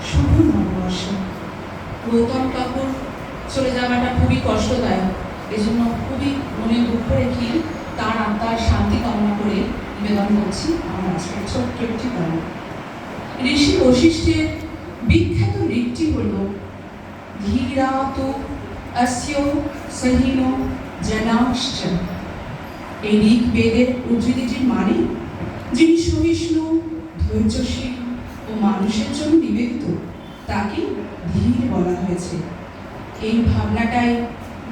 শুভ নববর্ষ। গৌতম কাকুর চলে যাওয়াটা খুবই কষ্টদায়ক, এজন্য খুবই মনে দুঃখ রেখে তার আত্মার শান্তি কামনা করে নিবেদন করছি আমার আজকের ছোট্ট একটি গান। ঋষি বশিষ্ঠের বিখ্যাত ঋকটি হল ধীরাতু অস্য সহিনো জনাশ্চ। এই ঋগ্বেদের উদ্ধৃতিটির মানে যিনি সহিষ্ণু, ধৈর্যশীল ও মানুষের জন্য নিবেদিত তাকে ধীর বলা হয়েছে। এই ভাবনাটাই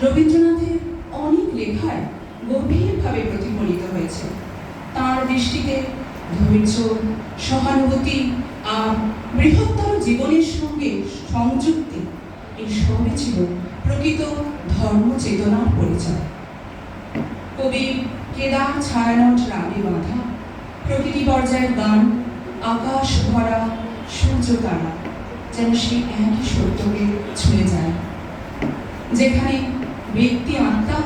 রবীন্দ্রনাথের অনেক লেখায় গভীরভাবে প্রতিফলিত হয়েছে। তাঁর দৃষ্টিতে ধৈর্য, সহানুভূতি আর বৃহত্তর জীবনের সঙ্গে সংযুক্তি এই সবই ছিল প্রকৃত ধর্ম চেতনার পরিচয়। কবি কেদার ছায়ানট রাগে বাঁধা প্রকৃতি পর্যায়ের গান, আকাশ ভরা সূর্য তারা যেন সেই একই সত্যকে ছুঁয়ে যায়, যেখানে ব্যক্তি আত্মা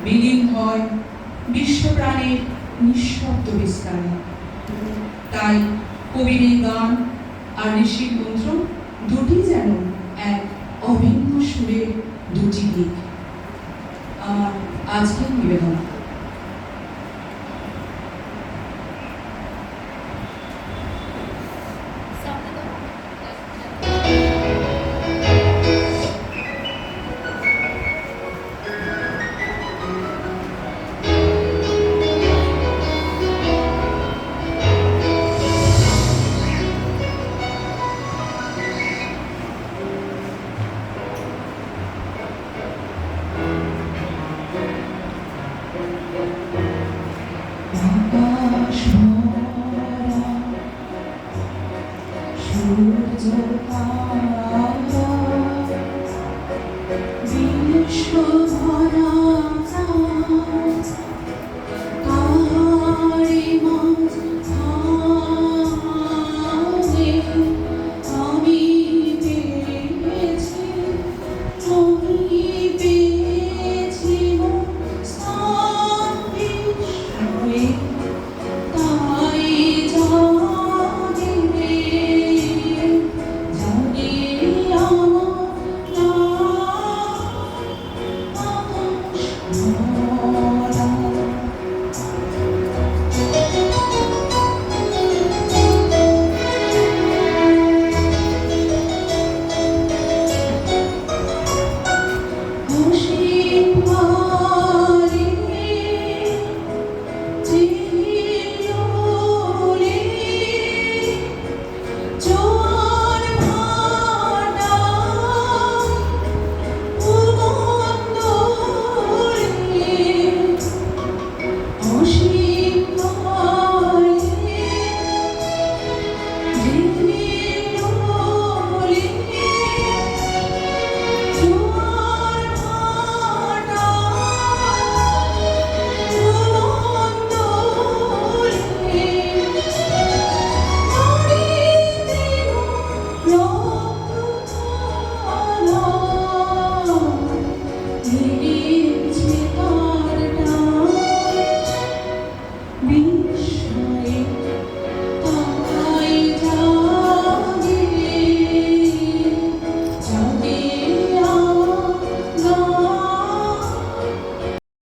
বিলীন হয় বিশ্বপ্রাণের নিঃশব্দ বিস্তারে। তাই কবির এই গান আর ঋষির মন্ত্র দুটি যেন এক অভিন্ন সুরের দুটি দিক। আমার আজকের নিবেদন। जो